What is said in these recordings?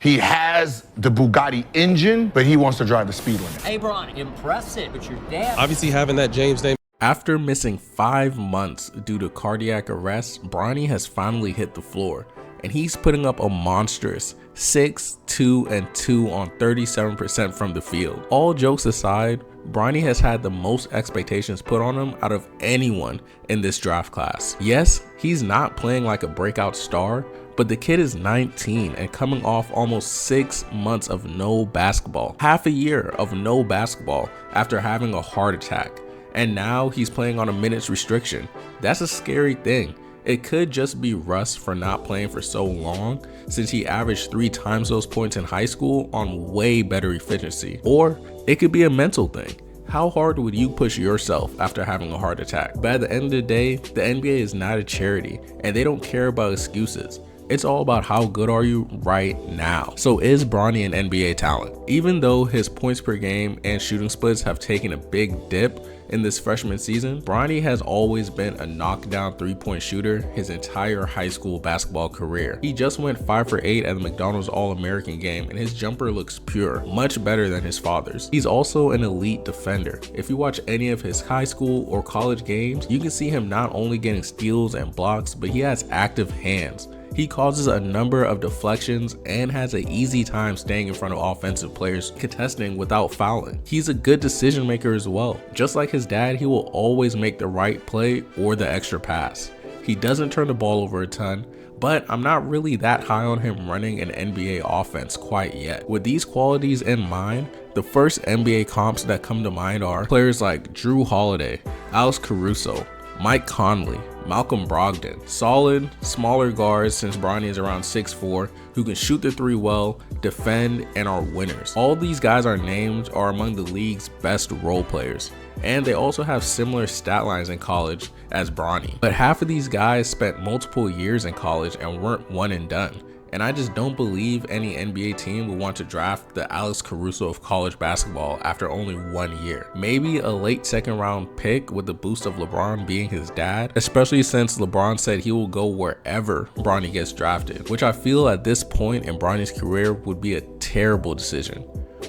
He has the Bugatti engine, but he wants to drive the speed limit. Hey, Bronny, impressive, but your dad... Obviously, having that James name. After missing 5 months due to cardiac arrest, Bronny has finally hit the floor, and he's putting up a monstrous 6, 2, and 2 on 37% from the field. All jokes aside, Bronny has had the most expectations put on him out of anyone in this draft class. Yes, he's not playing like a breakout star, but the kid is 19 and coming off almost 6 months of no basketball, half a year of no basketball after having a heart attack. And now he's playing on a minutes restriction. That's a scary thing. It could just be rust for not playing for so long, since he averaged 3 times those points in high school on way better efficiency. Or it could be a mental thing. How hard would you push yourself after having a heart attack? But at the end of the day, the NBA is not a charity, and they don't care about excuses. It's all about how good are you right now. So is Bronny an NBA talent? Even though his points per game and shooting splits have taken a big dip in this freshman season, Bronny has always been a knockdown 3-point shooter his entire high school basketball career. He just went 5 for 8 at the McDonald's All-American game, and his jumper looks pure, much better than his father's. He's also an elite defender. If you watch any of his high school or college games, you can see him not only getting steals and blocks, but he has active hands. He causes a number of deflections and has an easy time staying in front of offensive players contesting without fouling. He's a good decision maker as well. Just like his dad, he will always make the right play or the extra pass. He doesn't turn the ball over a ton, but I'm not really that high on him running an NBA offense quite yet. With these qualities in mind, the first NBA comps that come to mind are players like Drew Holiday, Alex Caruso, Mike Conley, Malcolm Brogdon. Solid, smaller guards, since Bronny is around 6'4", who can shoot the 3 well, defend, and are winners. All these guys are named are among the league's best role players, and they also have similar stat lines in college as Bronny. But half of these guys spent multiple years in college and weren't one and done. And I just don't believe any NBA team would want to draft the Alex Caruso of college basketball after only 1 year. Maybe a late 2nd round pick with the boost of LeBron being his dad, especially since LeBron said he will go wherever Bronny gets drafted, which I feel at this point in Bronny's career would be a terrible decision.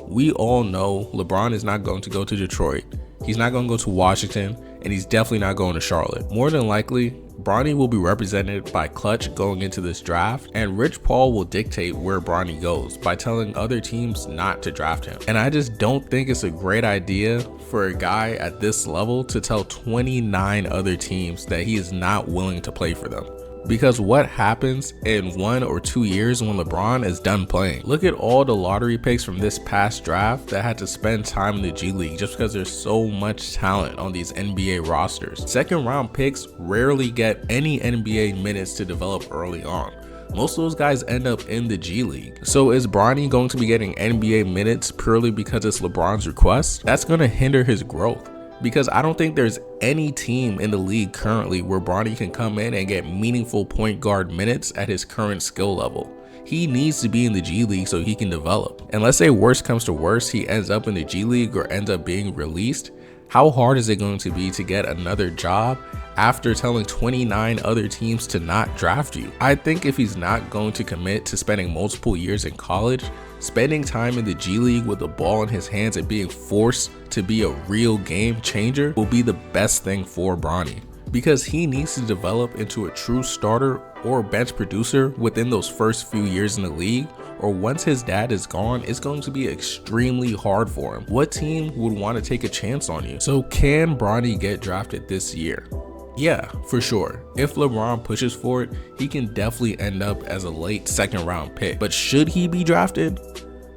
We all know LeBron is not going to go to Detroit, he's not going to go to Washington, and he's definitely not going to Charlotte. More than likely, Bronny will be represented by Clutch going into this draft, and Rich Paul will dictate where Bronny goes by telling other teams not to draft him. And I just don't think it's a great idea for a guy at this level to tell 29 other teams that he is not willing to play for them. Because what happens in 1 or 2 years when LeBron is done playing? Look at all the lottery picks from this past draft that had to spend time in the G League just because there's so much talent on these NBA rosters. 2nd round picks rarely get any NBA minutes to develop early on. Most of those guys end up in the G League. So is Bronny going to be getting NBA minutes purely because it's LeBron's request? That's going to hinder his growth, because I don't think there's any team in the league currently where Bronny can come in and get meaningful point guard minutes at his current skill level. He needs to be in the G League so he can develop. And let's say worst comes to worst, he ends up in the G League or ends up being released. How hard is it going to be to get another job after telling 29 other teams to not draft you? I think if he's not going to commit to spending multiple years in college, spending time in the G League with the ball in his hands and being forced to be a real game changer will be the best thing for Bronny, because he needs to develop into a true starter or bench producer within those first few years in the league, or once his dad is gone, it's going to be extremely hard for him. What team would want to take a chance on you? So can Bronny get drafted this year? Yeah, for sure. If LeBron pushes for it, he can definitely end up as a late 2nd round pick. But should he be drafted?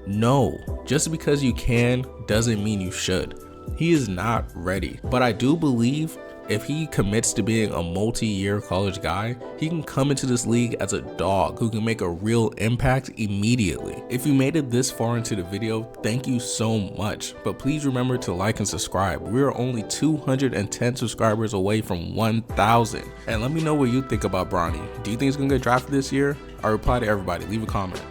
No. Just because you can doesn't mean you should. He is not ready. But I do believe if he commits to being a multi-year college guy, he can come into this league as a dog who can make a real impact immediately. If you made it this far into the video, thank you so much. But please remember to like and subscribe. We are only 210 subscribers away from 1,000. And let me know what you think about Bronny. Do you think he's gonna get drafted this year? I reply to everybody. Leave a comment.